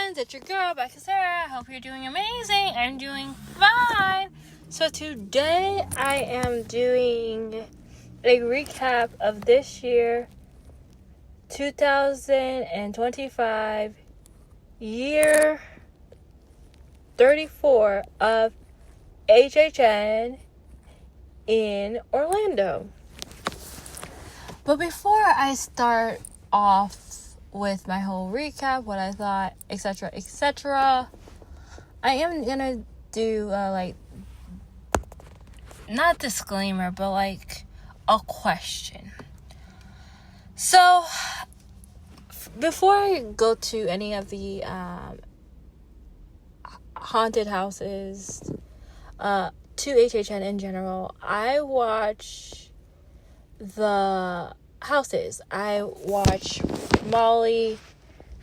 friends, it's your girl, Becca Sarah. I hope you're doing amazing. I'm doing fine. So today I am doing a recap of this year, 2025, year 34 of HHN in Orlando. But before I start off with my whole recap, what I thought, etc., I am gonna do not disclaimer, but a question. So before I go to any of the haunted houses, to HHN in general, I watch the houses. I watch Molly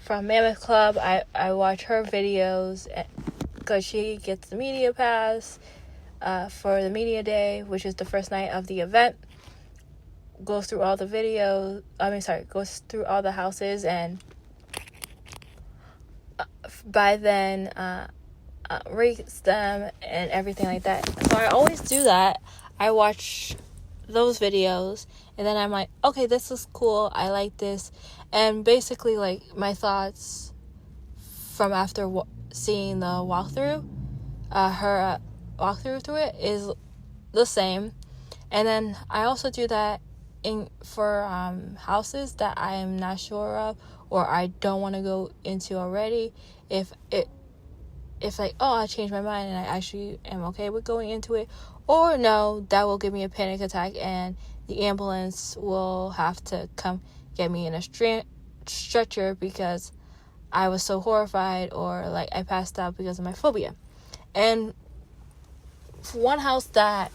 from Mammoth Club. I watch her videos because she gets the media pass for the media day, which is the first night of the event. Goes through all the videos. Goes through all the houses, and by then rates them and everything like that. So I always do that. I watch those videos, and then I'm like, okay, this is cool, I like this, and basically my thoughts from after seeing the walkthrough, her walkthrough through it is the same. And then I also do that for houses that I am not sure of or I don't want to go into already. If I change my mind and I actually am okay with going into it, or no, that will give me a panic attack and the ambulance will have to come get me in a stretcher because I was so horrified, or I passed out because of my phobia. And for one house that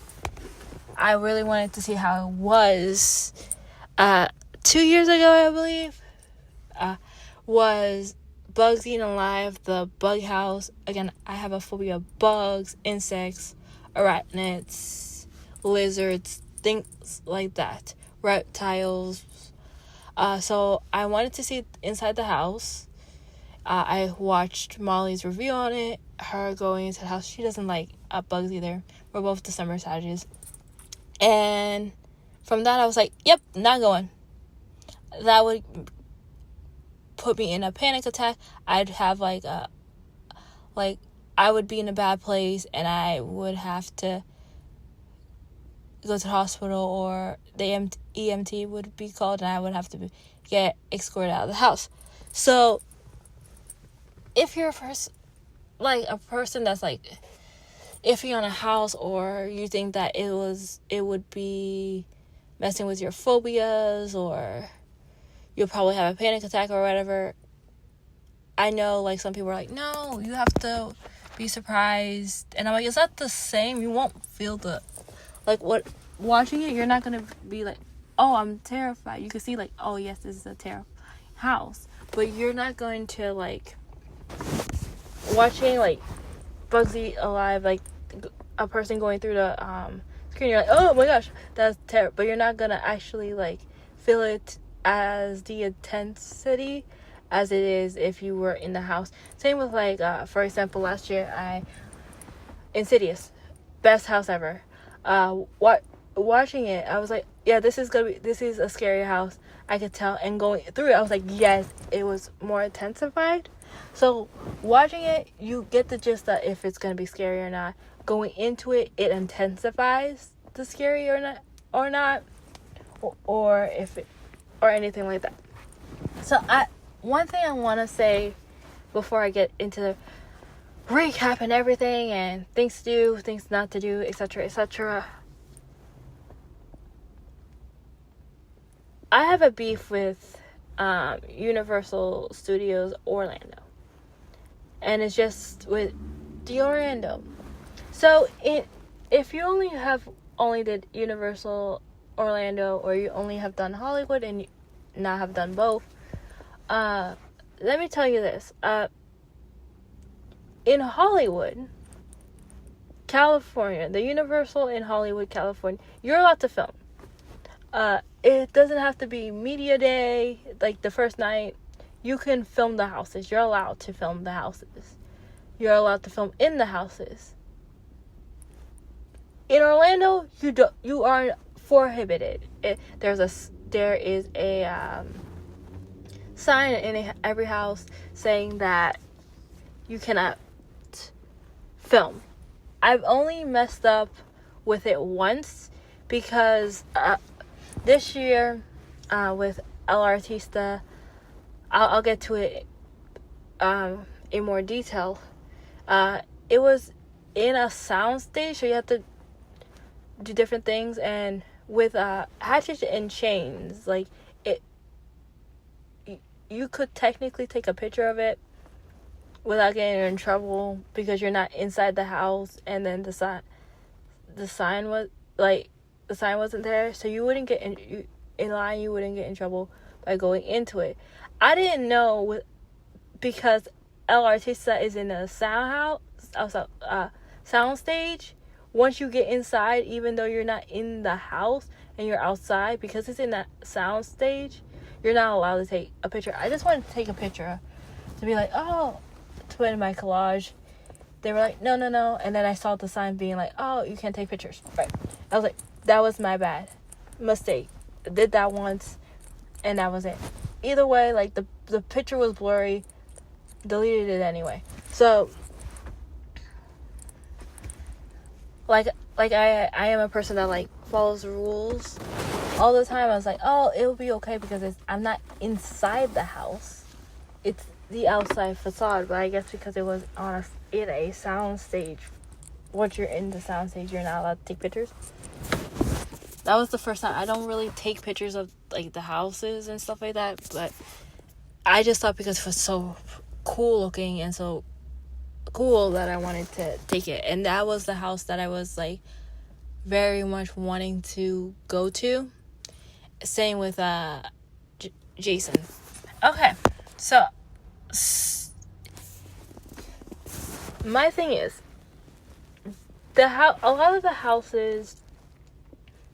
I really wanted to see how it was 2 years ago, I believe, was Bugs Eaten Alive, the bug house. Again, I have a phobia of bugs, insects, arachnids, lizards, things like that, reptiles. So I wanted to see inside the house. I watched Molly's review on it, her going into the house. She doesn't like bugs either. We're both December Sagittarius. And from that I was like, yep, not going. That would put me in a panic attack. I'd have I would be in a bad place and I would have to go to the hospital, or the EMT would be called, and I would have to get escorted out of the house. So if you're a person that's iffy on a house, or you think that it would be messing with your phobias, or you'll probably have a panic attack or whatever, I know some people are like, no, you have to be surprised, and I'm like, is that the same? You won't feel watching it, you're not gonna be like, oh, I'm terrified. You can see oh yes, this is a terrifying house, but you're not going to watching Bugs Eat Alive, a person going through the screen, you're like, oh my gosh, that's terrible, but you're not gonna actually feel it as the intensity as it is if you were in the house. Same with for example, last year, Insidious, best house ever. Watching it, I was like, yeah, this is a scary house. I could tell, and going through it, I was like, yes, it was more intensified. So watching it, you get the gist that if it's gonna be scary or not. Going into it, it intensifies the scary or not, or anything like that. So one thing I want to say before I get into the recap and everything, and things to do, things not to do, etc. I have a beef with Universal Studios Orlando, and it's just with the Orlando. So if you only did Universal Orlando, or you only have done Hollywood and not have done both, let me tell you this. In Hollywood, California, the Universal in Hollywood, California, you're allowed to film. It doesn't have to be media day, the first night. you can film the houses. You're allowed to film the houses. You're allowed to film in the houses. In Orlando, you are prohibited. There is a sign in every house saying that you cannot film. I've only messed up with it once because this year with El Artista, I'll get to it in more detail. It was in a sound stage, so you have to do different things, and with Hatchet and Chains, like it, you could technically take a picture of it without getting in trouble because you're not inside the house, and then the sign wasn't there, so you wouldn't get in line. You wouldn't get in trouble by going into it. I didn't know because El Artista is in a sound stage. Once you get inside, even though you're not in the house and you're outside, because it's in that sound stage, you're not allowed to take a picture. I just wanted to take a picture to be like, oh, to put in my collage. They were like, no. And then I saw the sign being like, oh, you can't take pictures. Right. I was like, that was my bad mistake. I did that once, and that was it. Either way, like, the picture was blurry. Deleted it anyway. So, like I am a person that, like, follows the rules all the time. I was like, oh, it'll be okay because I'm not inside the house. It's the outside facade. But I guess because it was in a sound stage, once you're in the sound stage, you're not allowed to take pictures. That was the first time. I don't really take pictures of, like, the houses and stuff like that, but I just thought because it was so cool looking and so cool that I wanted to take it. And that was the house that I was, like, very much wanting to go to. Same with Jason. Okay, so my thing is, a lot of the houses,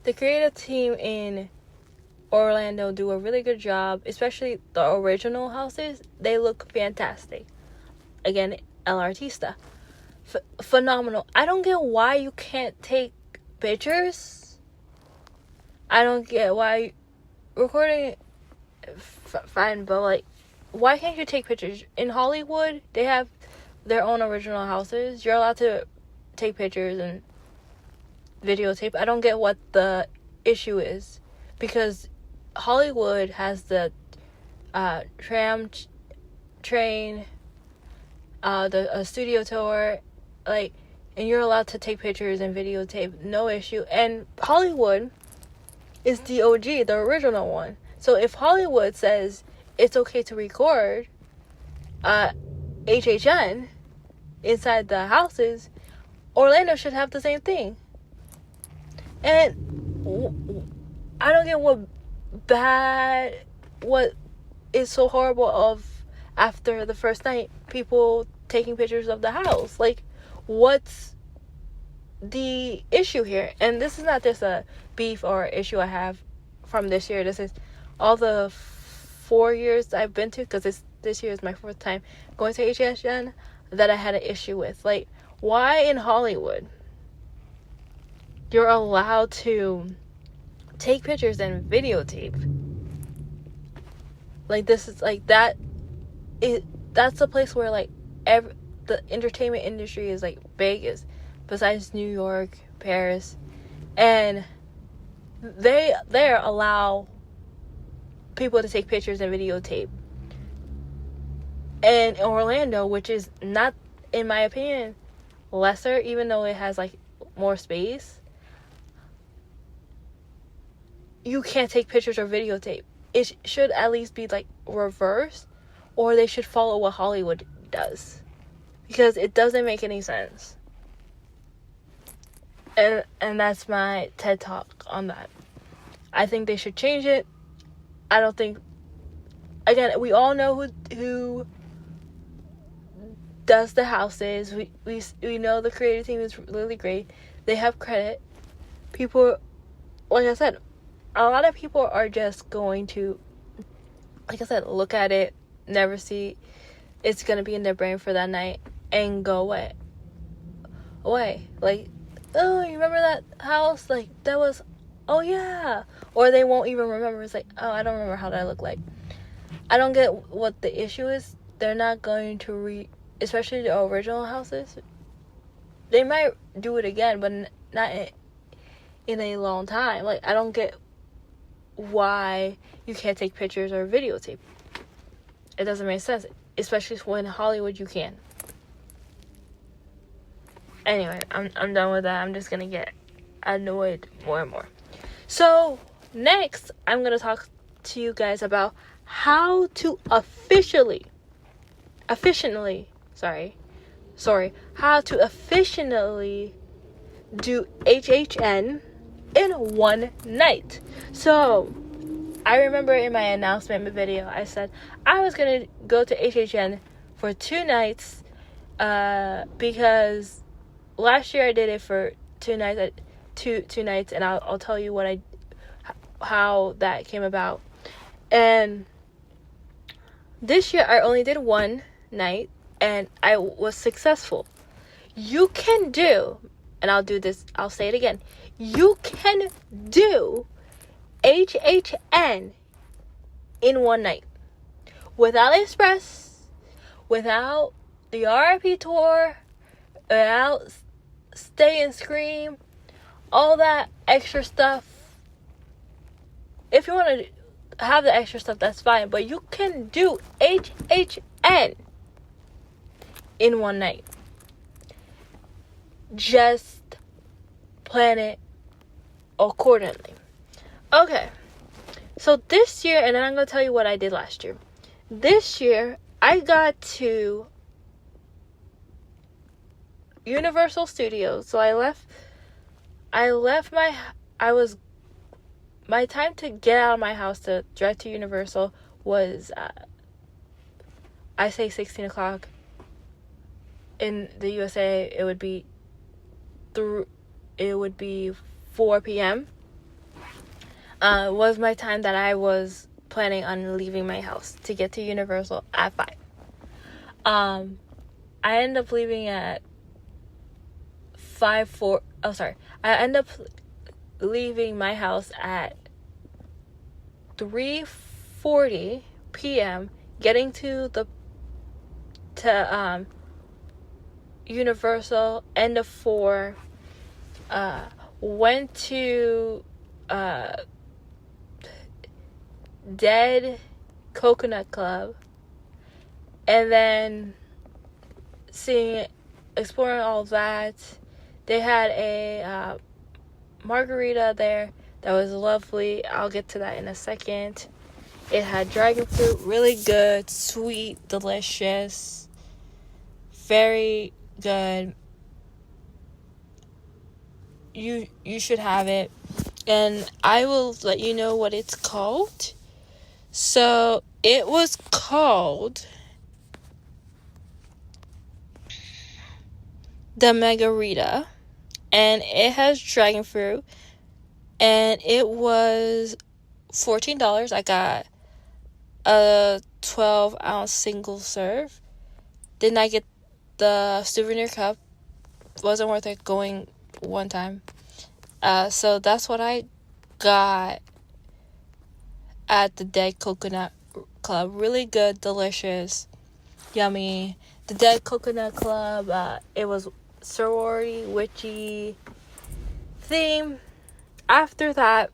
the creative team in Orlando do a really good job, especially the original houses. They look fantastic. Again, El Artista. Phenomenal. I don't get why you can't take pictures. I don't get why recording fine, but, like, why can't you take pictures? In Hollywood, they have their own original houses. You're allowed to take pictures and videotape. I don't get what the issue is, because Hollywood has the train, the studio tour, like, and you're allowed to take pictures and videotape, no issue. And Hollywood is the OG, the original one. So if Hollywood says it's okay to record HHN inside the houses, Orlando should have the same thing. And I don't get what is so horrible of after the first night people taking pictures of the house. Like, what's the issue here? And this is not just a beef or issue I have from this year. This is all the 4 years I've been to, because this year is my 4th time going to HSN, that I had an issue with. Like, why in Hollywood you're allowed to take pictures and videotape? Like, this is like that's the place where, like, the entertainment industry is, like, Vegas, besides New York, Paris, and they allow people to take pictures and videotape. And in Orlando, which is not, in my opinion, lesser, even though it has, like, more space, you can't take pictures or videotape. It should at least be, like, reversed, or they should follow what Hollywood does, because it doesn't make any sense. And that's my TED Talk on that. I think they should change it. I don't think, again, we all know who does the houses. We know the creative team is really great. They have credit. People, like I said, a lot of people are just going to, like I said, look at it never see. It's gonna be in their brain for that night and go away. Like, oh, you remember that house? Like, that was, oh yeah. Or they won't even remember. It's like, oh, I don't remember how that looked like. I don't get what the issue is. They're not going to especially the original houses. They might do it again, but not in a long time. Like, I don't get why you can't take pictures or videotape. It doesn't make sense, especially when in Hollywood you can. Anyway, I'm done with that. I'm just gonna get annoyed more and more. So next, I'm gonna talk to you guys about how to efficiently how to efficiently do HHN in one night. So I remember in my announcement video, I said I was gonna go to HHN for 2 nights, because last year I did it for 2 nights, two nights, and I'll tell you how that came about. And this year I only did 1 night, and I was successful. You can do, and I'll say it again, you can do HHN in 1 night without Express, without the RIP tour, without Stay and Scream, all that extra stuff. If you want to have the extra stuff, that's fine, but you can do HHN in 1 night. Just plan it accordingly. Okay, so this year, and then I'm going to tell you what I did last year. This year, I got to Universal Studios. So my time to get out of my house to drive to Universal was, I say 16 o'clock. In the USA, it would be 4 p.m. Was my time that I was planning on leaving my house to get to Universal at 5. I ended up leaving at I ended up leaving my house at 3:40 p.m. getting to Universal end of 4. Went to Dead Coconut Club, and then exploring all of that. They had a margarita there that was lovely. I'll get to that in a second. It had dragon fruit, really good, sweet, delicious, very good. You should have it, and I will let you know what it's called. So it was called the Margarita, and it has dragon fruit, and it was $14. I got a 12-ounce single serve. Didn't I get the souvenir cup? Wasn't worth it going one time. So that's what I got at the Dead Coconut Club. Really good, delicious, yummy. The Dead Coconut Club, it was sorority, witchy theme. After that,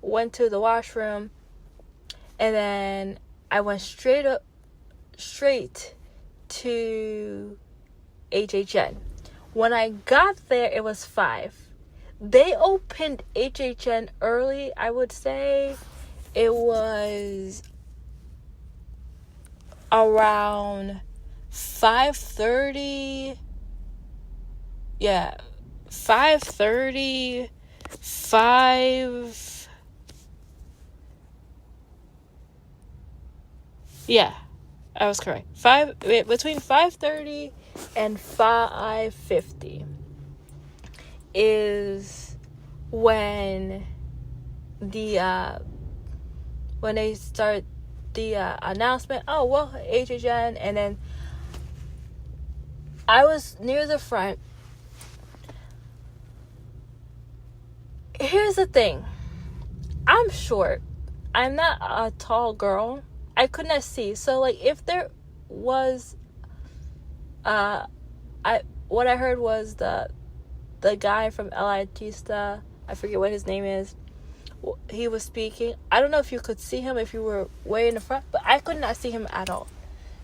went to the washroom, and then I went straight to HHN. When I got there, it was 5. They opened HHN early. I would say it was around 5:30. Yeah, 5:30, 5. Yeah, I was correct. Between 5:30 and 5:50 is when they start the announcement, oh, well, HHN, and then I was near the front. Here's the thing. I'm short. I'm not a tall girl. I could not see. So, like, if there was, what I heard was the guy from El Artista, I forget what his name is, he was speaking. I don't know if you could see him if you were way in the front, but I could not see him at all.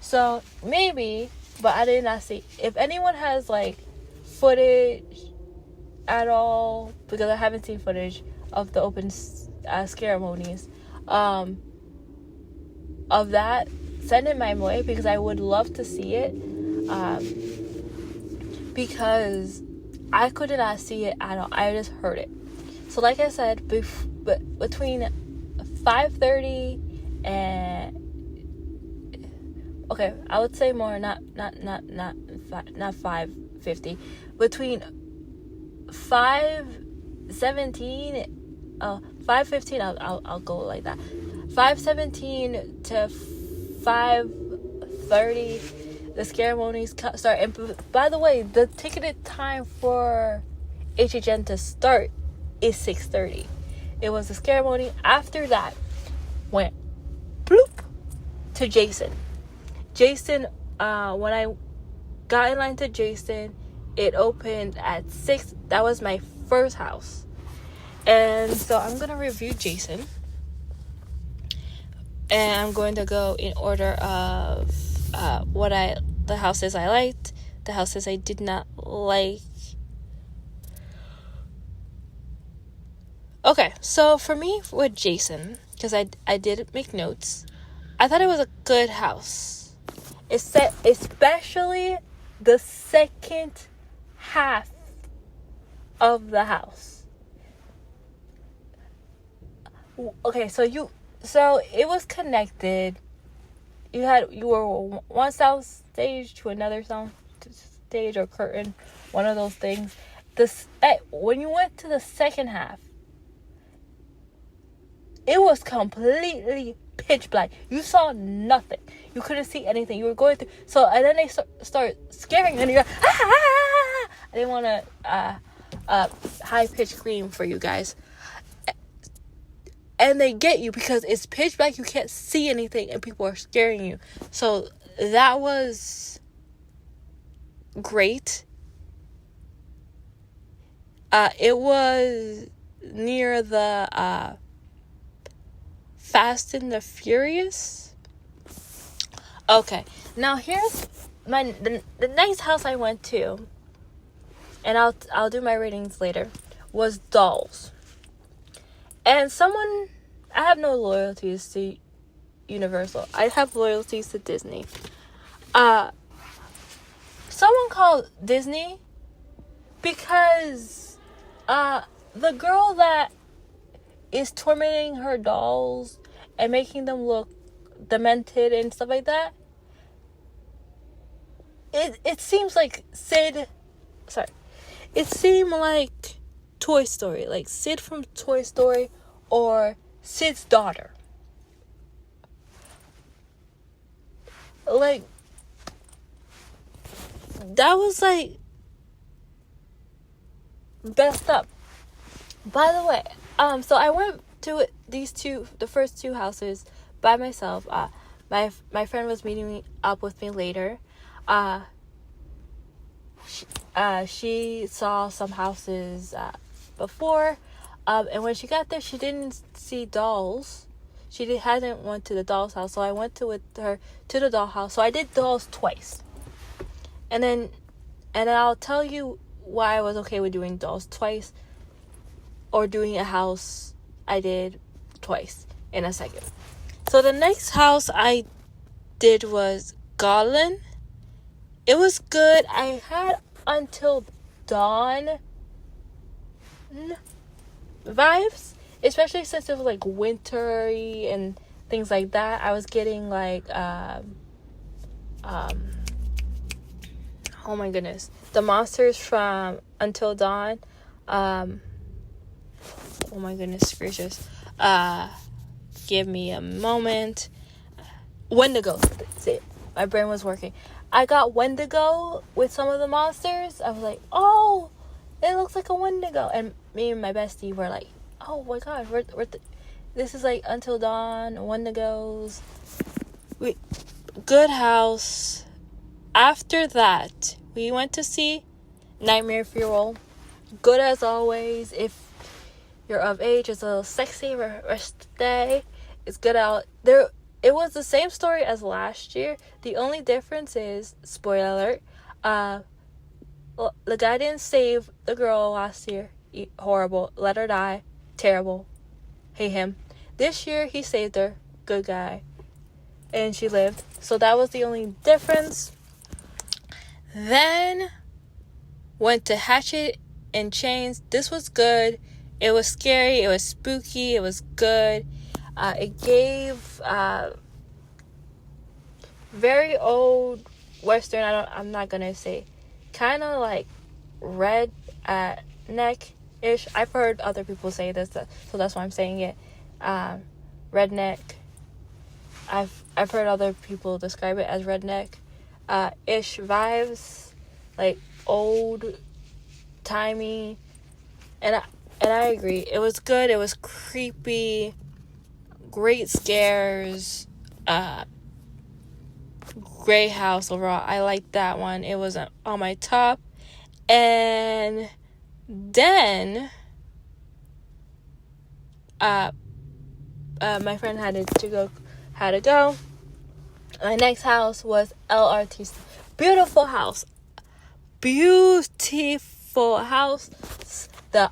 So, maybe, but I did not see. If anyone has, like, footage at all, because I haven't seen footage of the open ceremonies of that, send it my way, because I would love to see it, because I could not see it at all. I just heard it. So like I said, between 5:30 and, okay, I would say more, not 5:50, between 5:17, 5:15, I'll go like that, 5:17 to 5:30, the ceremonies start. And by the way, the ticketed time for HHN to start is 6:30. It was the ceremony. After that, went bloop to Jason. Jason, when I got in line to Jason, it opened at 6. That was my first house. And so I'm going to review Jason. And I'm going to go in order of the houses I liked, the houses I did not like. Okay, so for me, with Jason, because I did make notes, I thought it was a good house. Especially the second half of the house. Okay, so it was connected. You were one sound stage to another sound stage or curtain, one of those things. When you went to the second half, it was completely pitch black. You saw nothing. You couldn't see anything. You were going through. So, and then they start scaring, and you're like, ah! I didn't want to high pitch scream for you guys. And they get you because it's pitch black. You can't see anything, and people are scaring you. So that was great. It was near the Fast and the Furious. Okay, now here's the next house I went to, and I'll do my ratings later, was Dolls. And I have no loyalties to Universal. I have loyalties to Disney. Someone called Disney because the girl that is tormenting her dolls and making them look demented and stuff like that, it seems like it seemed like Toy Story, like Sid from Toy Story or Sid's daughter. Like, that was like messed up. By the way, so I went to the first two houses by myself. My friend was meeting up with me later. She saw some houses before, and when she got there, she didn't see Dolls. She hadn't went to the Dolls house, so I went with her to the doll house. So I did Dolls twice, and then I'll tell you why I was okay with doing Dolls twice, or doing a house I did twice in a second. So the next house I did was Goblin. It was good. I had Until Dawn vibes, especially since it was like wintry and things like that. I was getting like oh my goodness, the monsters from Until Dawn. Oh my goodness gracious. Give me a moment. Wendigo. That's it. My brain was working. I got Wendigo with some of the monsters. I was like, oh, it looks like a Wendigo. And me and my bestie were like, oh my god, this is like Until Dawn, Wendigos. Good house. After that, we went to see Nightmare Fuel. Good as always. If you're of age, it's a little sexy. Rest day. It's good out there. It was the same story as last year. The only difference is, spoiler alert, the guy didn't save the girl last year. Horrible. Let her die. Terrible. Hate him. This year, he saved her. Good guy. And she lived. So that was the only difference. Then went to Hatchet and Chains. This was good. It was scary. It was spooky. It was good. It gave very old Western. I'm not gonna say, kind of like redneck-ish. I've heard other people say this, so that's why I'm saying it. Redneck. I've heard other people describe it as redneck ish vibes, like old timey, and I agree. It was good. It was creepy. Great scares. Great house overall. I liked that one. It was on my top. And then my friend had to go. My next house was LRT. Beautiful house. The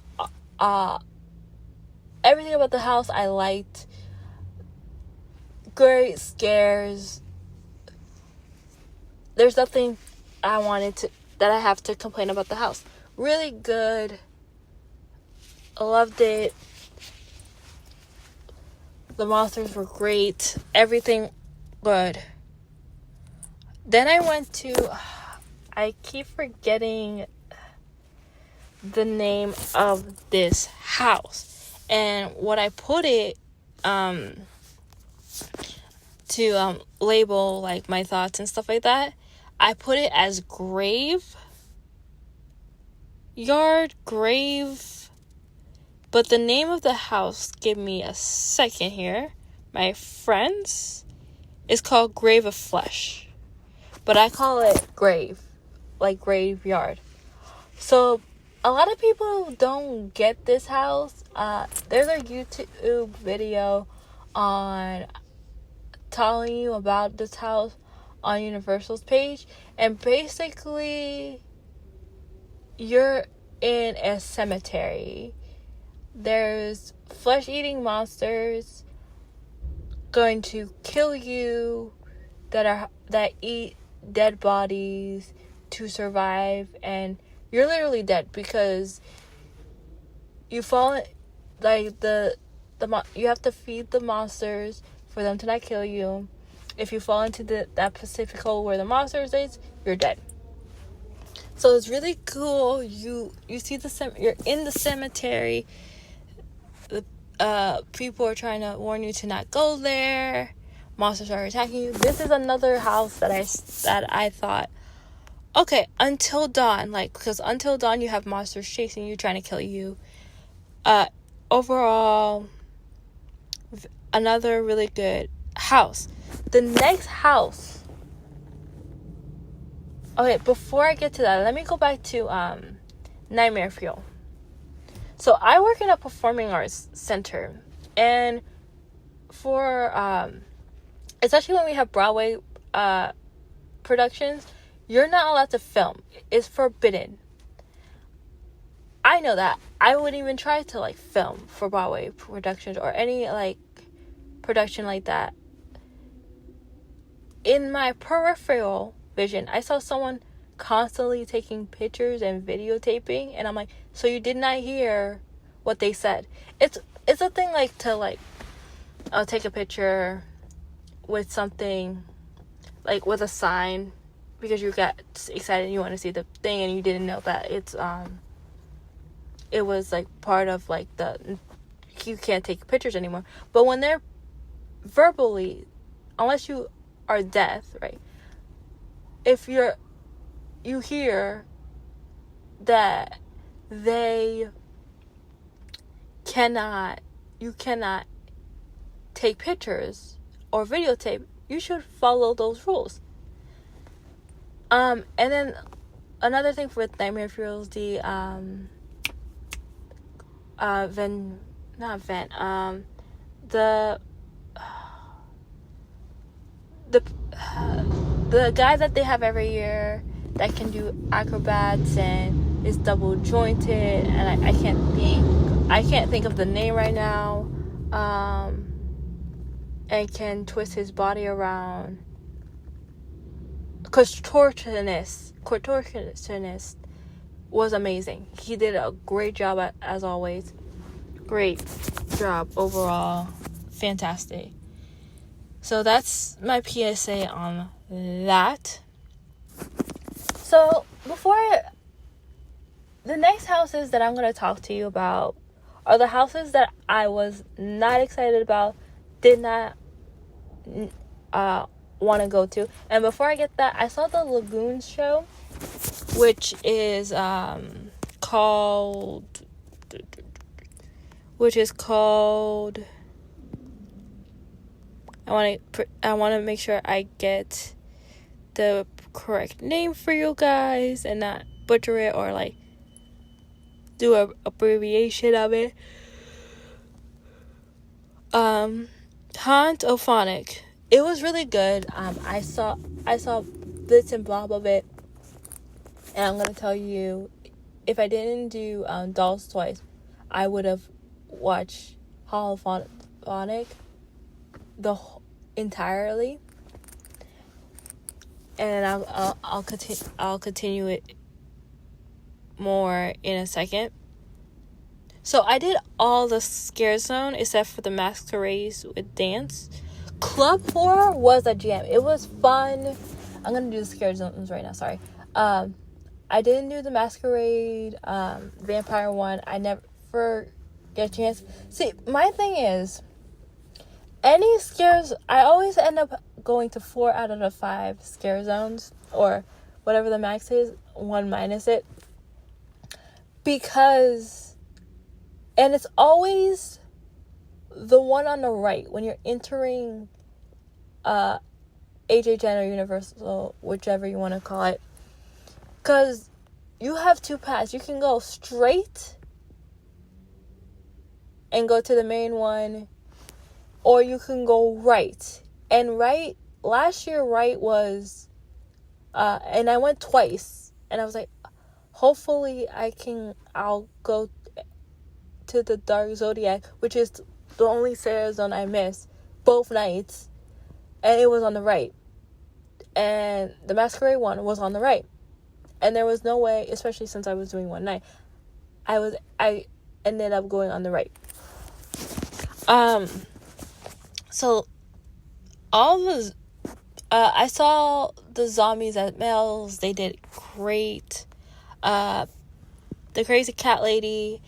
everything about the house I liked. Great scares. There's nothing that I have to complain about the house. Really good. I loved it. The monsters were great. Everything good. Then I went to, I keep forgetting the name of this house. And what I put it to label like my thoughts and stuff like that, I put it as grave. But the name of the house, give me a second here, my friends, is called Grave of Flesh. But I call it grave, like graveyard. So a lot of people don't get this house. There's a YouTube video on telling you about this house on Universal's page. And basically, you're in a cemetery. There's flesh-eating monsters going to kill you that eat dead bodies to survive, and you're literally dead because you fall like you have to feed the monsters for them to not kill you. If you fall into that Pacific hole where the monsters is, you're dead. So it's really cool. You see you're in the cemetery. People are trying to warn you to not go there. Monsters are attacking you. This is another house that I thought, okay, Until Dawn, like, because Until Dawn you have monsters chasing you, trying to kill you. Overall, another really good house. The next house. Okay, before I get to that, let me go back to Nightmare Fuel. So I work in a performing arts center, and for especially when we have Broadway productions, you're not allowed to film. It's forbidden. I know that. I wouldn't even try to like film for Broadway productions or any like production like that. In my peripheral vision, I saw someone constantly taking pictures and videotaping, and I'm like, so you did not hear what they said. It's a thing like to like take a picture with something, like with a sign, because you got excited and you want to see the thing and you didn't know that it was like part of like you can't take pictures anymore. But when they're verbally, unless you are death, right? If you hear that you cannot take pictures or videotape, you should follow those rules. And then another thing with Nightmare Fuels, the guy that they have every year that can do acrobats and is double jointed, and I can't think of the name right now, and can twist his body around. Contortionist was amazing. He did a great job as always. Great job overall. Fantastic. So that's my PSA on that. So the next houses that I'm going to talk to you about are the houses that I was not excited about, did not want to go to. And before I get that, I saw the Lagoons show, which is called I want to make sure I get the correct name for you guys and not butcher it or like do a abbreviation of it. Haunt-O-Phonic. It was really good. I saw bits and blob of it, and I'm gonna tell you, if I didn't do Dolls twice, I would have watched Haunt-O-Phonic entirely, and I'll continue it more in a second. So I did all the Scare Zone except for the Masquerades with dance. Club Horror was a jam. It was fun. I'm gonna do the Scare Zones right now. Sorry. I didn't do the Masquerade vampire one. I never get a chance. See, my thing is, any scares, I always end up going to 4 out of the 5 Scare Zones, or whatever the max is, 1 minus it, because, and it's always the one on the right when you're entering HHN or Universal, whichever you want to call it, because you have 2 paths. You can go straight and go to the main one, or you can go right. And right, last year right was, and I went twice, and I was like, hopefully I'll go to the Dark Zodiac, which is the only Scare Zone I missed both nights, and it was on the right. And the Masquerade one was on the right. And there was no way, especially since I was doing one night, I ended up going on the right. So all the I saw the Zombies at Mel's. They did great. The Crazy Cat Lady,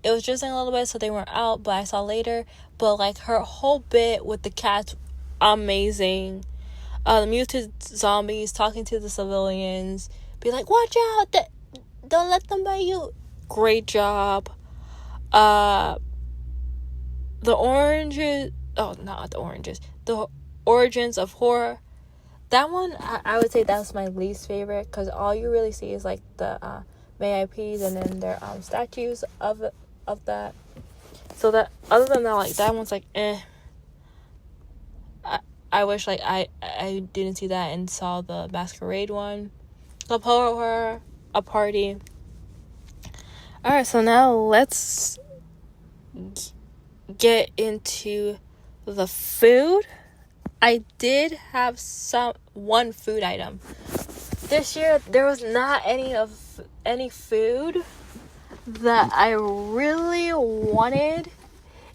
it was drizzling a little bit, so they weren't out, but I saw later. But like her whole bit with the cats, amazing. The muted zombies talking to the civilians, be like, watch out, don't let them bite you. Great job. The Origins of Horror. That one, I would say that's my least favorite, because all you really see is like the MAIPs and then their statues of that. So that, other than that, like that one's like I wish like I didn't see that and saw the Masquerade one. Club Horror, a party. Alright, so now let's get into the food. I did have one food item. This year there was not any food that I really wanted,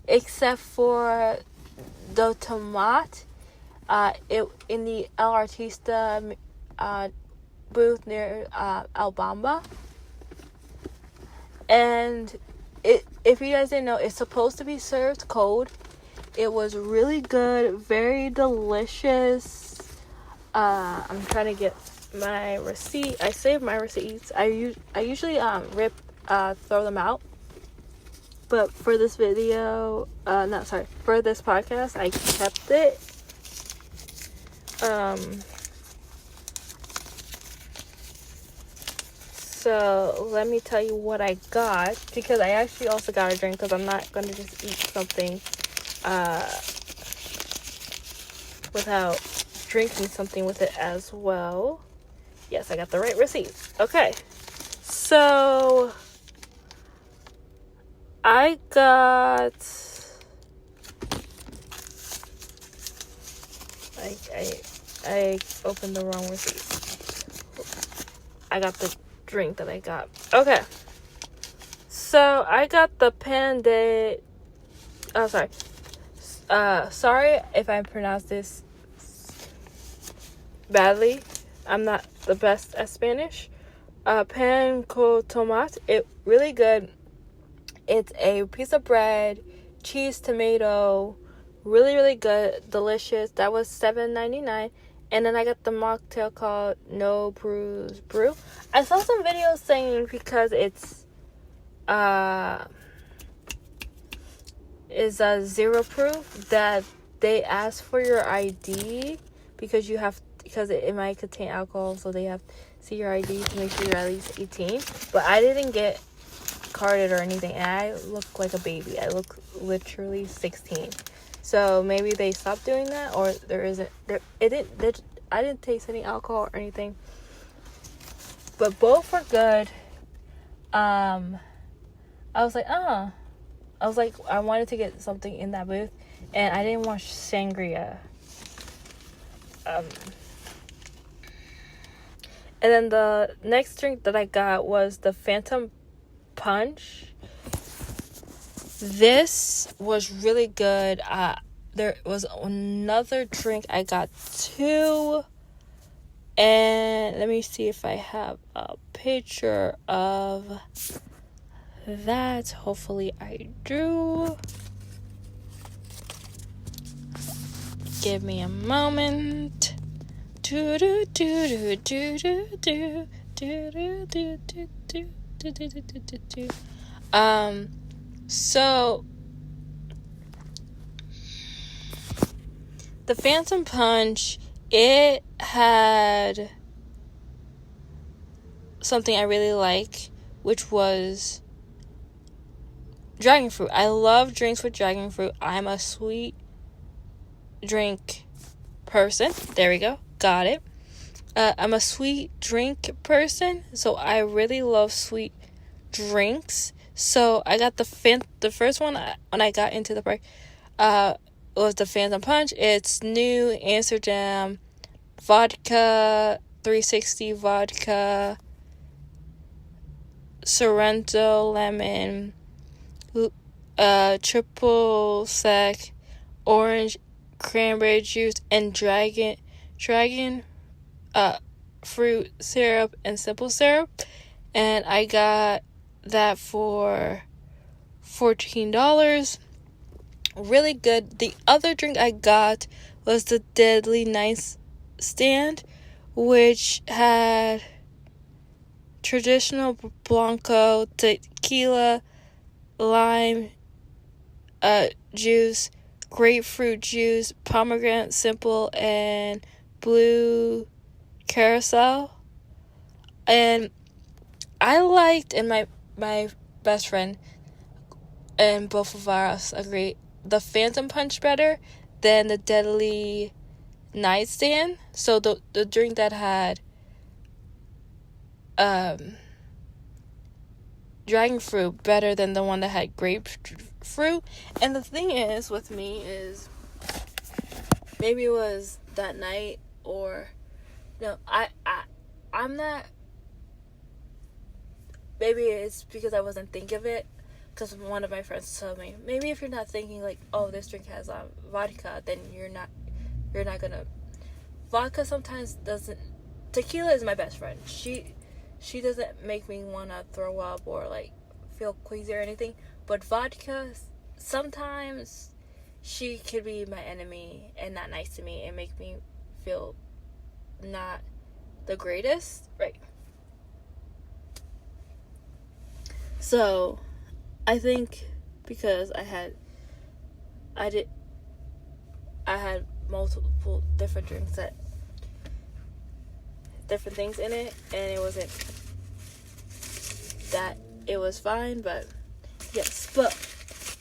except for the tomate in the El Artista booth near Alhambra. And if you guys didn't know, it's supposed to be served cold. It was really good, very delicious. I'm trying to get my receipt. I save my receipts. I usually throw them out. But for this video, for this podcast, I kept it. So let me tell you what I got, because I actually also got a drink, because I'm not going to just eat something without drinking something with it as well. Yes, I got the right receipt. Okay. So I got I opened the wrong receipt. I got the drink that I got. Okay. So I got the Panda. Oh, sorry. Sorry if I pronounced this badly. I'm not the best at Spanish. Pan con tomate. It really good. It's a piece of bread, cheese, tomato. Really, really good, delicious. That was $7.99. And then I got the mocktail called No Bruise Brew. I saw some videos saying because it's is a zero proof that they ask for your ID because it might contain alcohol, so they have to see your ID to make sure you're at least 18. But I didn't get carded or anything, and I look like a baby. I look literally 16. So maybe they stopped doing that, or I didn't taste any alcohol or anything. But both were good. I was like, I wanted to get something in that booth, and I didn't want sangria. And then the next drink that I got was the Phantom Punch. This was really good. There was another drink. I got two. And let me see if I have a picture of that. Hopefully I do. Give me a moment. So the Phantom Punch, it had something I really like, which was dragon fruit. I love drinks with dragon fruit. I'm a sweet drink person. There we go. Got it. I'm a sweet drink person, so I really love sweet drinks. So I got the first one when I got into the park was the Phantom Punch. It's New Amsterdam vodka, 360 vodka, Sorrento lemon, triple sec, orange cranberry juice, and dragon fruit syrup and simple syrup. And I got that for $14. Really good. The other drink I got was the Deadly Nightstand, which had traditional Blanco, tequila, lime juice, grapefruit juice, pomegranate simple, and blue carousel. And I liked, and my best friend and both of us agreed, the Phantom Punch better than the Deadly Nightstand. So the drink that had dragon fruit better than the one that had grapefruit. And the thing is with me is, maybe it was that night, or no, I'm not. Maybe it's because I wasn't thinking of it, because one of my friends told me, maybe if you're not thinking like, oh, this drink has vodka, then you're not gonna. Vodka sometimes doesn't. Tequila is my best friend. She doesn't make me wanna throw up or like feel queasy or anything. But vodka, sometimes she could be my enemy and not nice to me and make me feel not the greatest, right? So I think because I had multiple different drinks that different things in it, and it wasn't that it was fine, but yes. But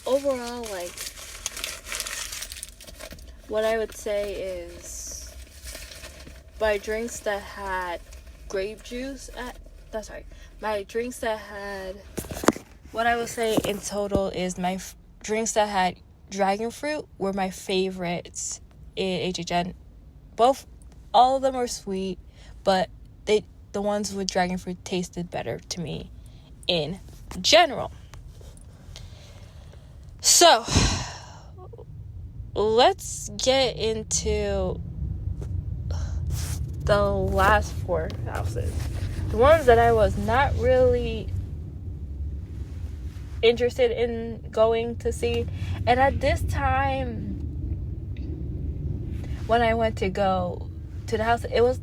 overall, like, what I would say is my drinks that had grape juice my drinks that had, what I would say in total is my drinks that had dragon fruit were my favorites in HHN. All of them were sweet, but the ones with dragon fruit tasted better to me in general. So, let's get into the last 4 houses. The ones that I was not really interested in going to see. And at this time, when I went to go to the house, it was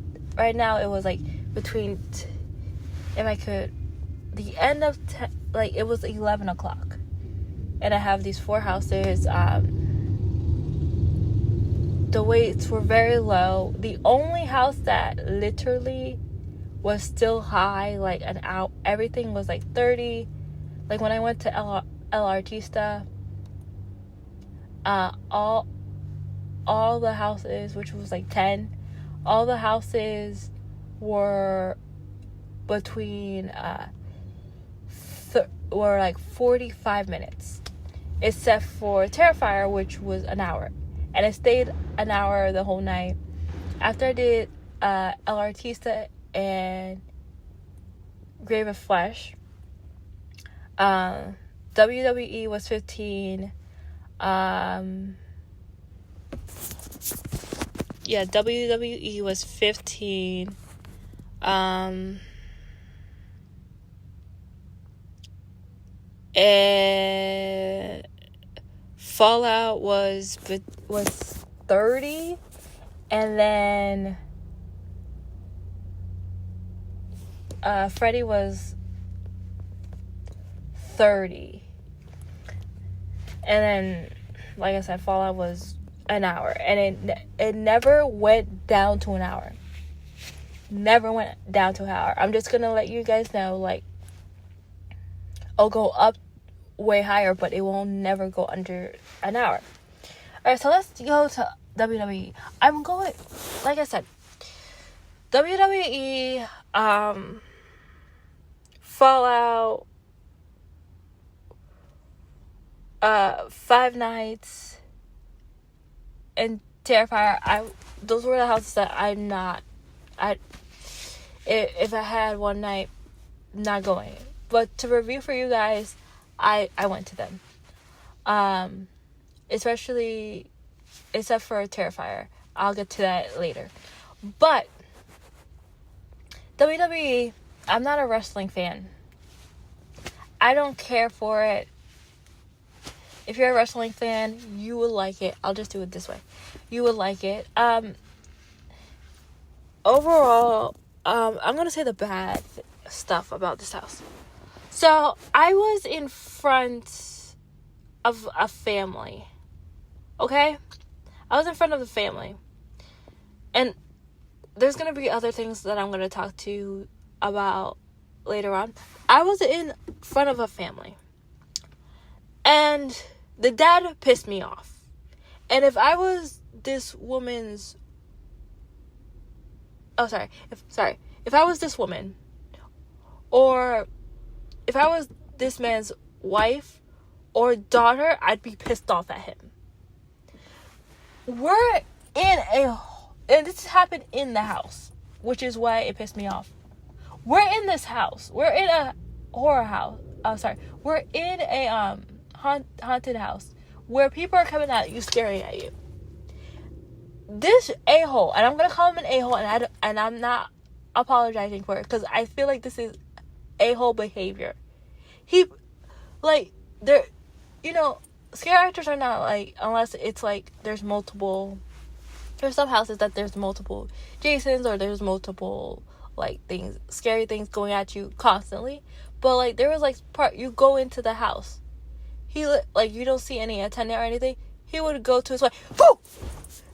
like between, if I could, the end of, it was 11 o'clock. And I have these 4 houses. The weights were very low. The only house that literally was still high, like an hour, everything was like 30. Like when I went to El Artista, all the houses, which was like 10, all the houses were between were like 45 minutes, except for Terrifier, which was an hour, and I stayed an hour the whole night. After I did El Artista and Grave of Flesh, WWE was 15. WWE was 15. And Fallout was 30, and then Freddy was 30, and then, like I said, Fallout was an hour, and it never went down to an hour. Never went down to an hour. I'm just gonna let you guys know, like, I'll go up way higher, but it will never go under an hour. Alright, so let's go to WWE. I'm going, like I said, WWE, Fallout, 5 Nights, and Terrifier. Those were the houses that if I had one night, not going. But to review for you guys, I went to them. Especially, except for Terrifier. I'll get to that later. But WWE, I'm not a wrestling fan. I don't care for it. If you're a wrestling fan, you will like it. I'll just do it this way. You would like it. Overall, I'm going to say the bad stuff about this house. So, I was in front of a family. Okay? I was in front of the family. And there's going to be other things that I'm going to talk to you about later on. I was in front of a family. And the dad pissed me off. And if I was this woman's... If I was this woman, or if I was this man's wife or daughter, I'd be pissed off at him. And this happened in the house, which is why it pissed me off. We're in this house. We're in a horror house. We're in a haunted house where people are coming at you, staring at you. This a-hole, and I'm gonna call him an a-hole, and I'm not apologizing for it, because I feel like this is a-hole behavior. Scare actors are not, like, unless it's, like, there's multiple there's some houses that there's multiple Jasons, or there's multiple like things, scary things going at you constantly. But like there was like part you go into the house, he like you don't see any attendant or anything. He would go to his wife, boo,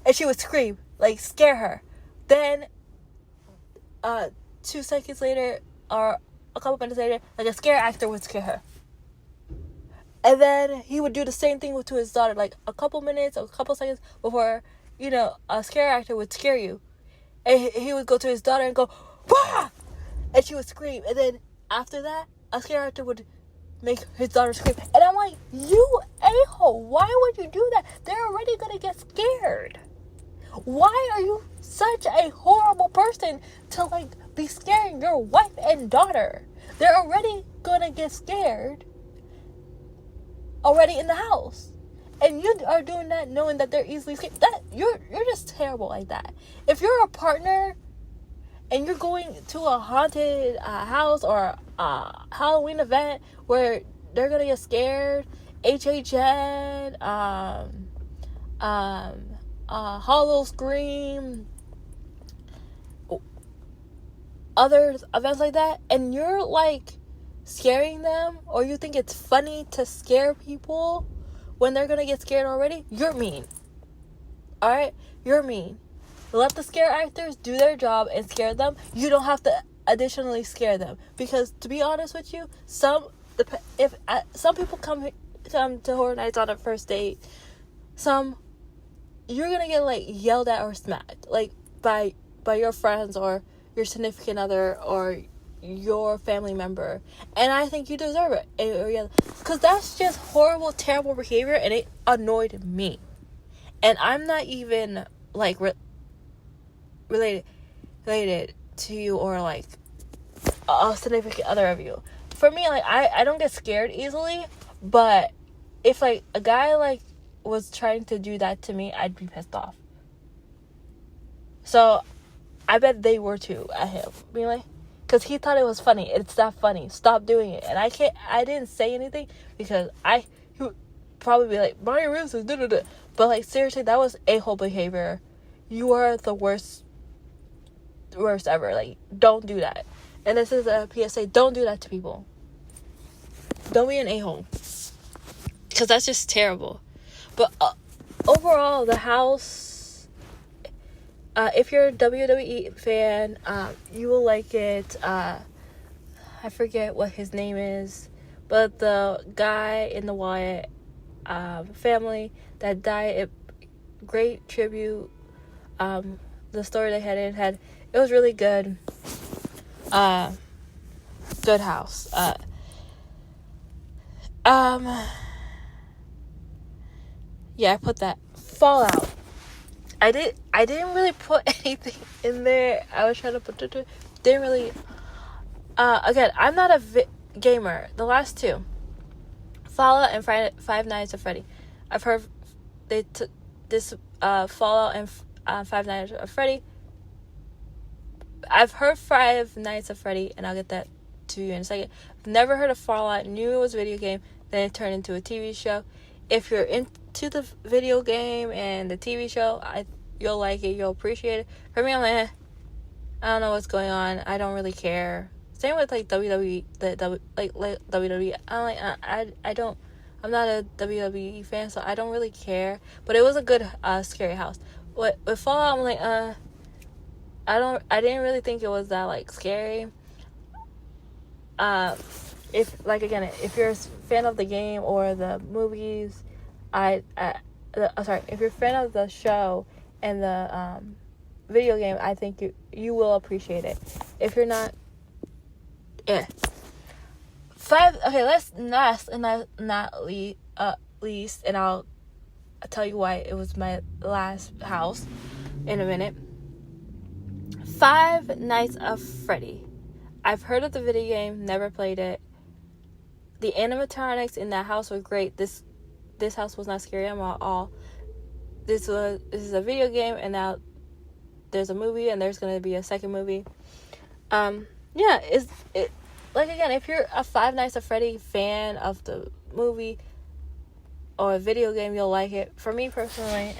and she would scream, like scare her. Then 2 seconds later, or a couple minutes later, like a scare actor would scare her. And then he would do the same thing to his daughter, like a couple minutes or a couple seconds before, you know, a scare actor would scare you. And he would go to his daughter and go, wah! And she would scream. And then after that, a scare actor would make his daughter scream. And I'm like, you a-hole, why would you do that? They're already going to get scared. Why are you such a horrible person to, like, be scaring your wife and daughter? They're already going to get scared already in the house, and you are doing that knowing that they're easily scared. That you're just terrible like that. If you're a partner and you're going to a haunted house or a Halloween event where they're gonna get scared, HHN, Hollow Scream, other events like that, and you're like scaring them, or you think it's funny to scare people when they're gonna get scared already, you're mean. Alright? You're mean. Let the scare actors do their job and scare them. You don't have to additionally scare them, because to be honest with you, some people come to Horror Nights on a first date, you're gonna get like yelled at or smacked, like by your friends or your significant other or your family member, and I think you deserve it, because that's just horrible, terrible behavior, and it annoyed me. And I'm not even like related to you, or like a significant other of you. For me, like I don't get scared easily, but if like a guy like was trying to do that to me, I'd be pissed off. So I bet they were too at him, being like, because he thought it was funny. It's not funny. Stop doing it. And I didn't say anything, because he would probably be like, Mario Rivers is da-da-da. But like, seriously, that was a-hole behavior. You are the worst ever. Like, don't do that. And this is a PSA. Don't do that to people. Don't be an a-hole, because that's just terrible. But overall, the house, if you're a WWE fan, you will like it. I forget what his name is, but the guy in the Wyatt family that died, great tribute. The story they had, it was really good. Good house. Yeah, I put that. Fallout. I didn't really put anything in there. I was trying to put it. Didn't really. Again, I'm not a gamer. The last two, Fallout and Five Nights at Freddy. I've heard they took this Fallout and Five Nights at Freddy. I've heard Five Nights at Freddy, and I'll get that to you in a second. I've never heard of Fallout. Knew it was a video game. Then it turned into a TV show. If you're into the video game and the TV show, you'll like it. You'll appreciate it. For me, I'm like, I don't know what's going on. I don't really care. Same with like WWE, like WWE. I'm not a WWE fan, so I don't really care. But it was a good scary house. With Fallout, I'm like, I didn't really think it was that like scary. If you're a fan of the game or the movies, if you're a fan of the show and the video game, I think you will appreciate it. If you're not, yeah. Last and not least, and I'll tell you why it was my last house in a minute. Five Nights at Freddy. I've heard of the video game, never played it. The animatronics in that house were great. This house was not scary at all. This is a video game, and now there's a movie, and there's gonna be a second movie. If you're a Five Nights at Freddy fan of the movie or a video game, you'll like it. For me personally,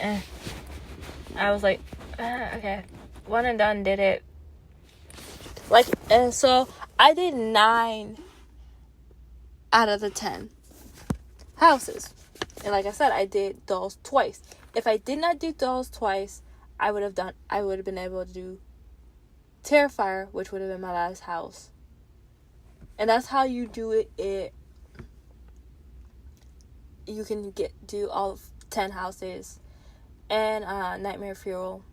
I was like, okay, one and done, did it. Like, and so I did 9 out of the 10 houses. And like I said, I did dolls twice. If I did not do dolls twice, I would have been able to do Terrifier, which would have been my last house. And that's how you do it. You can do all 10 houses and Nightmare Fuel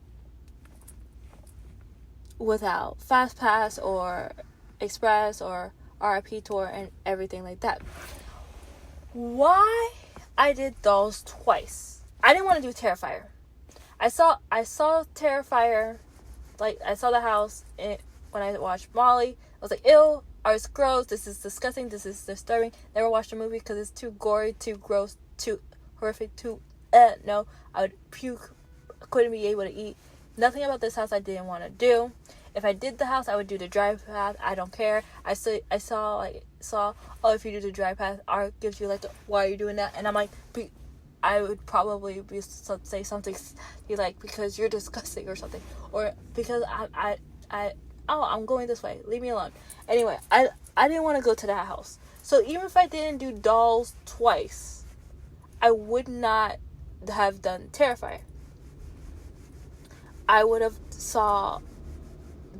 without Fast Pass or Express or RIP Tour and everything like that. Why I did dolls twice? I didn't want to do Terrifier. I saw Terrifier, like I saw the house when I watched Molly. I was like, ew, it's gross, this is disgusting, this is disturbing. Never watched the movie because it's too gory, too gross, too horrific, no, I would puke, couldn't be able to eat. Nothing about this house I didn't want to do. If I did the house, I would do the drive path. I don't care. I saw, oh, if you do the drive path, Art gives you like, why are you doing that? And I'm like, I would probably say something like, because you're disgusting or something, or because I'm going this way, leave me alone. Anyway, I didn't want to go to that house. So even if I didn't do dolls twice, I would not have done Terrifier. I would have saw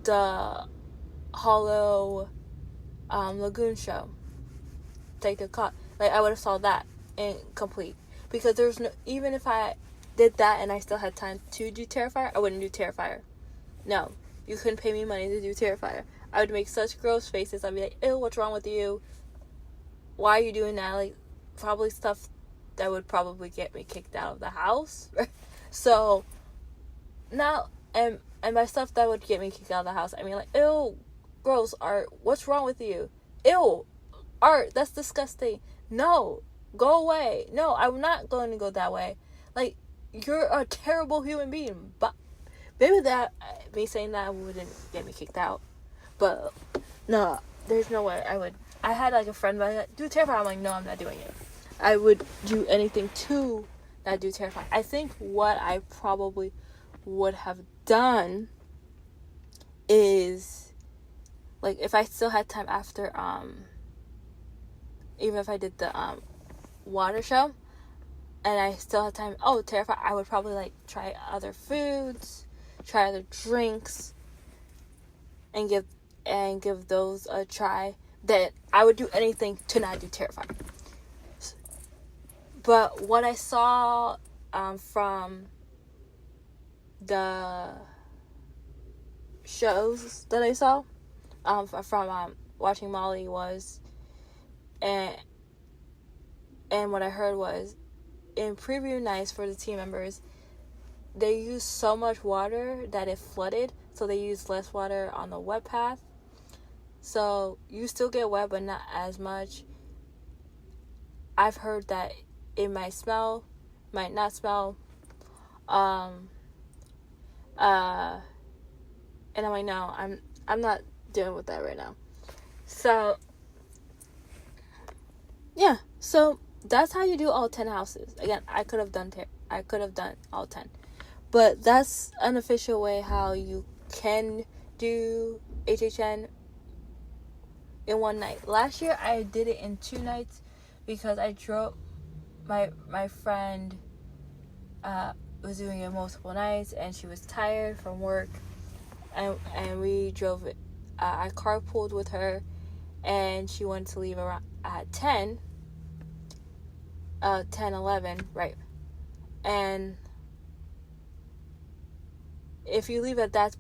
the Hollow Lagoon show, take the cut. Like, I would have saw that incomplete, because there's no, even if I did that and I still had time to do Terrifier, I wouldn't do Terrifier. No, you couldn't pay me money to do Terrifier. I would make such gross faces. I'd be like, ew, what's wrong with you? Why are you doing that? Like, probably stuff that would probably get me kicked out of the house. So now, and by stuff that would get me kicked out of the house, I mean, like, ew, gross, Art, what's wrong with you? Ew, Art, that's disgusting. No, go away. No, I'm not going to go that way. Like, you're a terrible human being. But maybe me saying that wouldn't get me kicked out. But no, there's no way I would. I had like a friend like, do Terrifier. I'm like, no, I'm not doing it. I would do anything to not do Terrifier. I think what I probably would have done is, like, if I still had time after even if I did the water show and I still had time, Terrifier, I would probably like try other foods, try other drinks, and give those a try. That I would do anything to not do Terrifier. But what I saw from the shows that I saw from watching Molly was, and what I heard was, in preview nights for the team members, they used so much water that it flooded, so they used less water on the wet path. So you still get wet, but not as much. I've heard that it might smell, might not smell. And I'm like, no, I'm not dealing with that right now. So yeah, so that's how you do all 10 houses. Again, I could have done all 10, but that's an official way how you can do HHN in one night. Last year I did it in 2 nights because I drove my friend was doing it multiple nights and she was tired from work, and we drove it. I carpooled with her, and she wanted to leave around at 11, right? And if you leave at that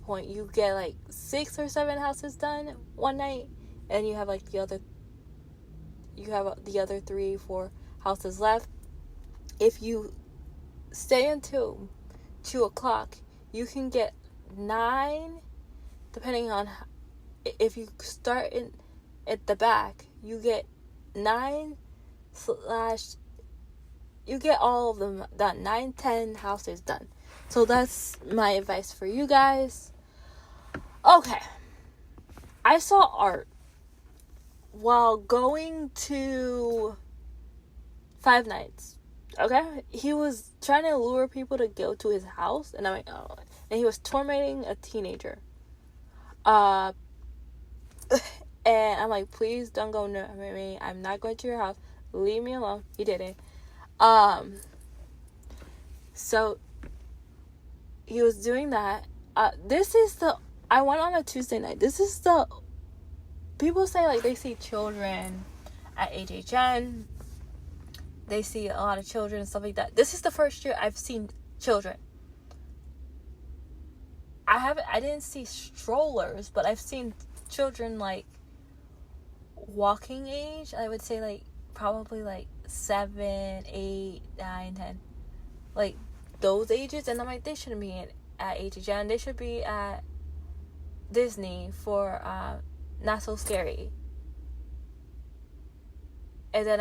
point, you get like 6 or 7 houses done one night, and you have like the other 3-4 houses left. If you stay until 2:00, you can get 9, depending on if you start at the back, you get 9 you get all of them done, 9-10 houses done. So that's my advice for you guys. Okay, I saw Art while going to 5 Nights. Okay, he was trying to lure people to go to his house, and I'm like, oh, and he was tormenting a teenager. And I'm like, please don't go near me. I'm not going to your house. Leave me alone. He didn't. So he was doing that. I went on a Tuesday night. People say like they see children at HHN. They see a lot of children and stuff like that. This is the first year I've seen children. I didn't see strollers, but I've seen children like walking age. I would say like probably like 7, 8, 9, 10. Like those ages. And I'm like, they shouldn't be at HHN. They should be at Disney for Not So Scary. And then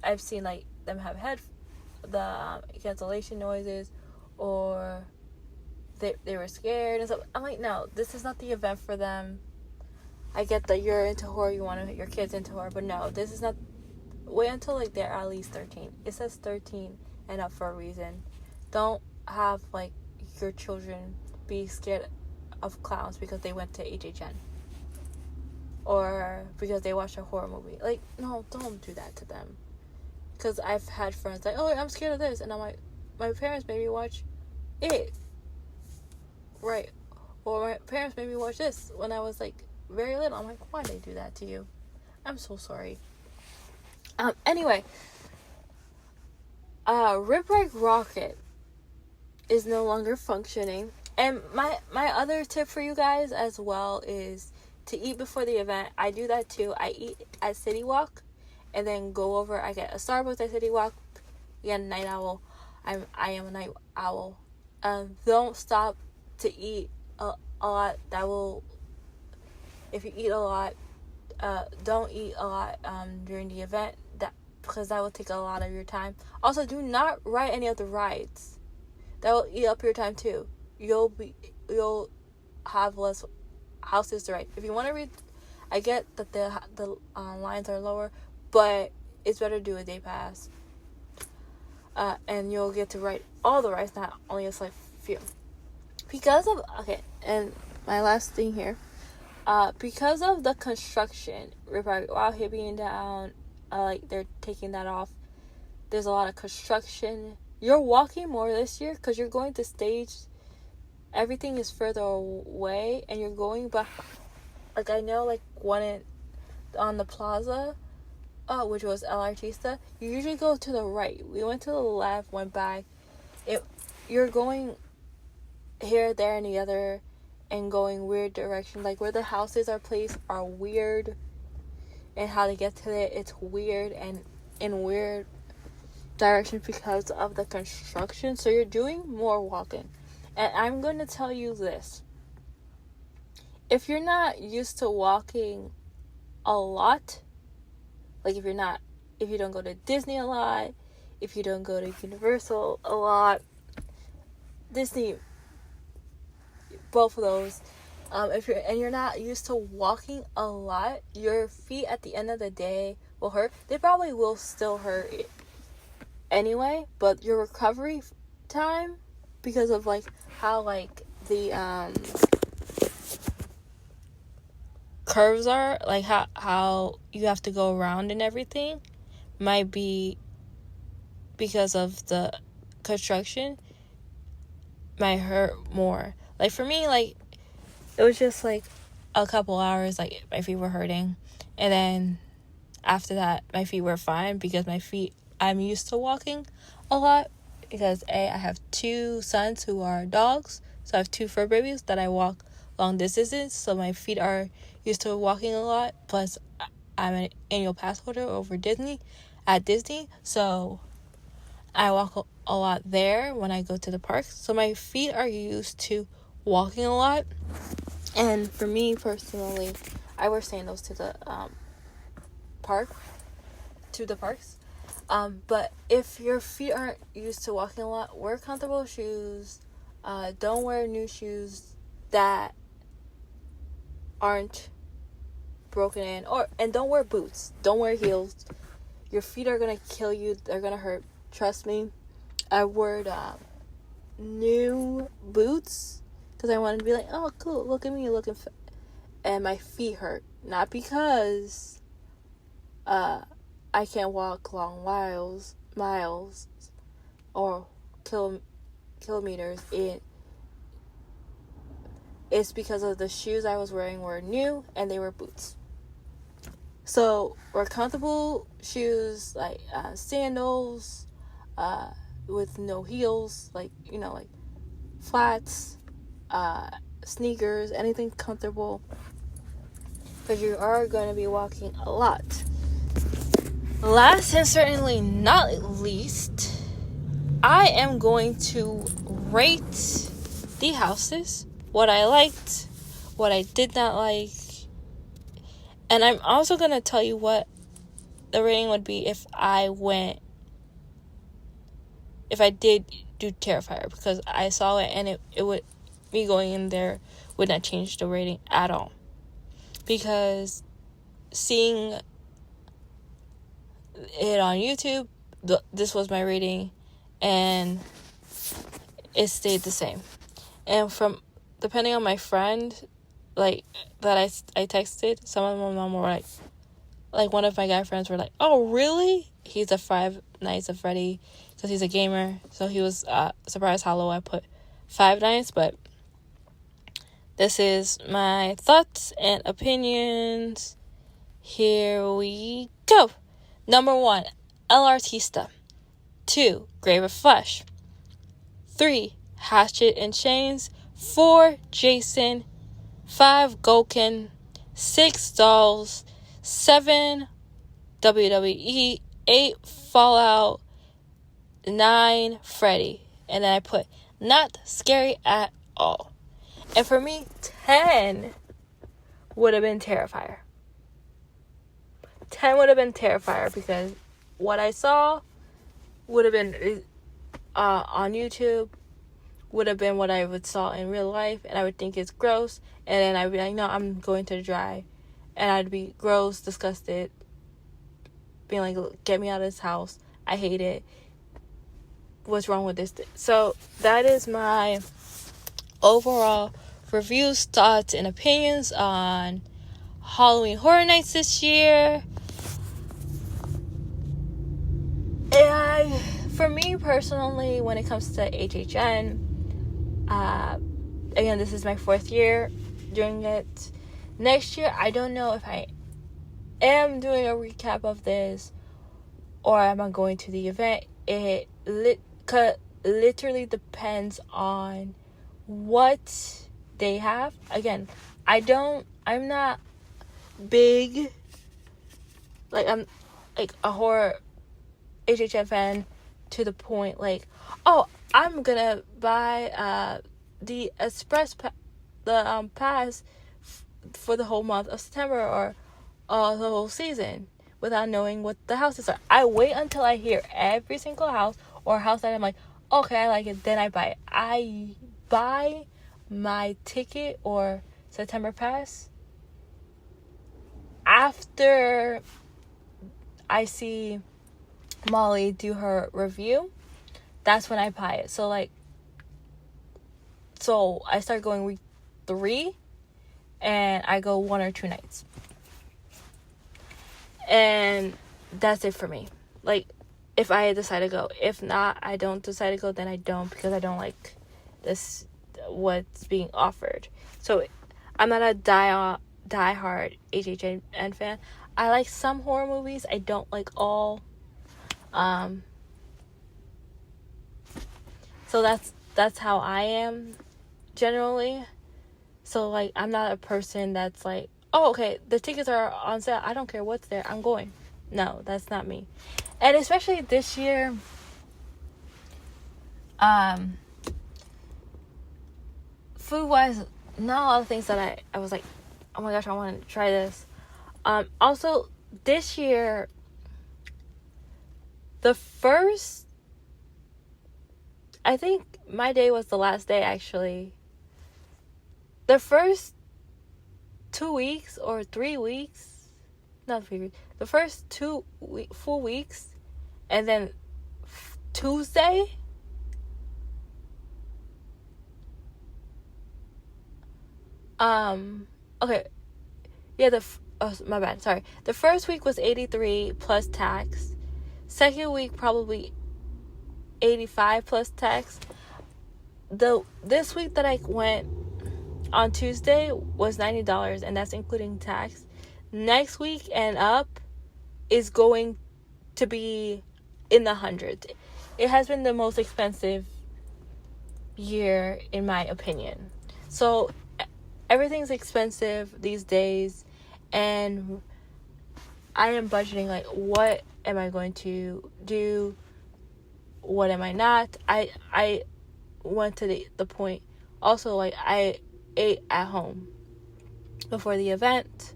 I've seen like them have the cancellation noises, or they were scared and stuff. I'm like, no, this is not the event for them. I get that you're into horror, you want to get your kids into horror, but no, this is not. Wait until like they're at least 13. It says 13 and up for a reason. Don't have like your children be scared of clowns because they went to HHN. Or because they watched a horror movie. Like, no, don't do that to them. Because I've had friends like, oh, I'm scared of this. And I'm like, my parents made me watch it. Right. Or my parents made me watch this when I was, like, very little. I'm like, why did they do that to you? I'm so sorry. Anyway. Rip Ride Rockit is no longer functioning. And my other tip for you guys as well is to eat before the event. I do that too. I eat at City Walk and then go over. I get a Starbucks at City Walk. Again, night owl. I am a night owl. Don't stop to eat a lot. That will, if you eat a lot, don't eat a lot during the event. Because that will take a lot of your time. Also, do not ride any of the rides. That will eat up your time too. You'll have less houses to ride. If you want to read, I get that the lines are lower, but it's better to do a day pass. And you'll get to ride all the rides, not only a select few. And my last thing here, because of the construction, while here being down, like they're taking that off. There's a lot of construction. You're walking more this year because you're going to stage. Everything is further away, and you're going back. Like I know, like one on the plaza, which was El Artista. You usually go to the right. We went to the left, went back. You're going here, there, and the other, and going weird directions. Like where the houses are placed are weird, and how to get to it, it's weird and in weird directions because of the construction. So you're doing more walking. And I'm going to tell you this. If you're not used to walking a lot, like if you don't go to Disney a lot, if you don't go to Universal a lot, Disney, both of those, if you're not used to walking a lot, your feet at the end of the day will hurt. They probably will still hurt anyway, but your recovery time, because of like how like the curves are, like how you have to go around and everything, might be because of the construction, might hurt more. Like for me, like it was just like a couple hours, like my feet were hurting, and then after that my feet were fine because I'm used to walking a lot because I have 2 sons who are dogs, so I have 2 fur babies that I walk long distances, so my feet are used to walking a lot. Plus I'm an annual pass holder at Disney, so I walk a lot there when I go to the parks, so my feet are used to walking a lot. And for me personally, I wear sandals to the parks. But if your feet aren't used to walking a lot, wear comfortable shoes. Don't wear new shoes that aren't broken in, and don't wear boots. Don't wear heels. Your feet are gonna kill you. They're gonna hurt. trust me, I wore new boots because I wanted to be like, oh, cool, look at me looking and my feet hurt. Not because I can't walk long miles or kilometers. It's because of the shoes I was wearing were new and they were boots. So were comfortable shoes like sandals with no heels, like flats, sneakers, anything comfortable, because you are going to be walking a lot. Last and certainly not least, I am going to rate the houses, what I liked, what I did not like, and I'm also going to tell you what the rating would be if I did do Terrifier, because I saw it and it would, me going in there would not change the rating at all, because seeing it on YouTube, this was my rating and it stayed the same. And from depending on my friend like that I texted, some of them were like one of my guy friends were like, oh really? He's a Five Nights at Freddy because he's a gamer, so he was surprised how low I put Five Nights. But this is my thoughts and opinions. Here we go. Number 1, El Artista. 2, Grave of Flesh. 3, Hatchet and Chains. 4, Jason. 5, Gulkin. 6, Dolls. 7, WWE. 8, Fallout. 9, Freddy. And then I put not scary at all. And for me, 10 would have been Terrifier. 10 would have been Terrifier because what I saw would have been on YouTube, would have been what I would saw in real life, and I would think it's gross, and then I'd be like, no, I'm going to dry, and I'd be gross, disgusted, being like, get me out of this house, I hate it, what's wrong with this? So that is my overall reviews, thoughts, and opinions on Halloween Horror Nights this year. And for me personally, when it comes to HHN, again, this is my 4th year doing it. Next year, I don't know if I am doing a recap of this or am I going to the event. It literally depends on what they have. Again, I'm not big, like I'm like a horror HHN fan to the point like, oh, I'm gonna buy the express pass for the whole month of September or the whole season without knowing what the houses are. I wait until I hear every single house or house that I'm like, okay, I like it, then I buy it. I buy my ticket or September pass after I see Molly do her review. That's when I buy it. So I start going week 3 and I go 1 or 2 nights, and that's it for me. Like, if I decide to go, if not, I don't decide to go, then I don't, because I don't like this what's being offered. So I'm not a die-hard HHN fan. I like some horror movies. I don't like all. So that's how I am generally. So like, I'm not a person that's like, oh, okay, the tickets are on sale, I don't care what's there, I'm going. No, that's not me. And especially this year, food wise, not a lot of things that I was like, oh my gosh, I want to try this. Also this year, I think my day was the last day actually. The first 2 weeks or 3 weeks, not 3 weeks, the first 2 full weeks, and then Tuesday. Okay. Yeah, my bad. Sorry. The first week was 83 plus tax. Second week probably 85 plus tax. This week that I went on Tuesday was $90, and that's including tax. Next week and up is going to be in the hundreds. It has been the most expensive year in my opinion. So everything's expensive these days, and I am budgeting like, what am I going to do? What am I not? I went to the point also, like, I ate at home before the event.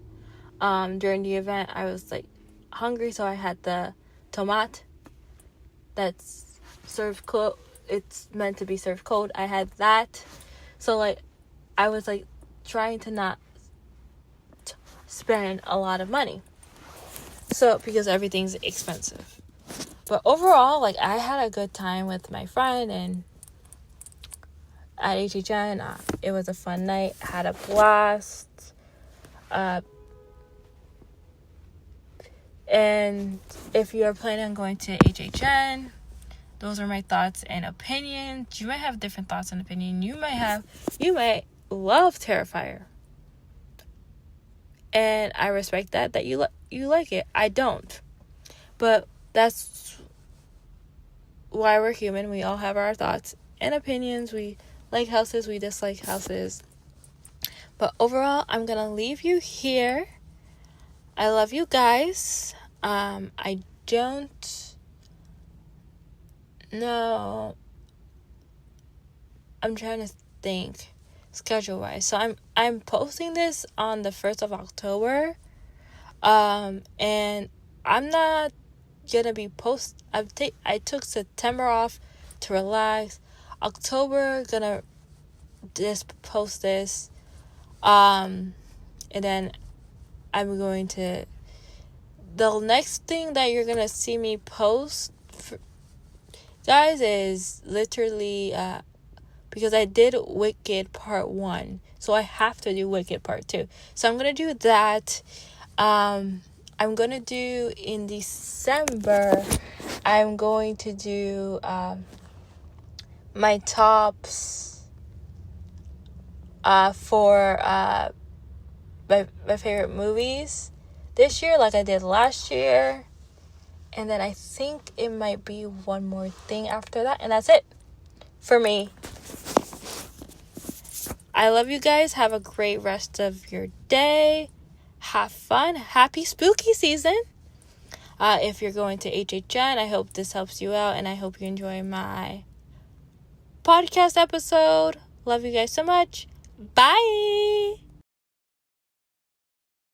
During the event I was like hungry, so I had the tomate that's served cold. It's meant to be served cold. I had that. So like I was like trying to not spend a lot of money. So because everything's expensive. But overall, like, I had a good time with my friend and at HHN. It was a fun night. Had a blast. And if you're planning on going to HHN, those are my thoughts and opinions. You might have different thoughts and opinions. You might love Terrifier. And I respect that you like it. I don't. But that's why we're human. We all have our thoughts and opinions. We like houses, we dislike houses. But overall, I'm going to leave you here. I love you guys. I don't know. I'm trying to think schedule-wise. So I'm posting this on the 1st of October. And I'm not gonna be I took September off to relax. October gonna just post this. And then I'm going to, the next thing that you're gonna see me post guys is literally because I did Wicked Part 1, so I have to do Wicked Part 2. So I'm gonna do that. I'm gonna do in December, I'm going to do my tops for my favorite movies this year, like I did last year. And then I think it might be one more thing after that, and that's it for me. I love you guys. Have a great rest of your day. Have fun. Happy spooky season. If you're going to HHN, I hope this helps you out, and I hope you enjoy my podcast episode. Love you guys so much. Bye.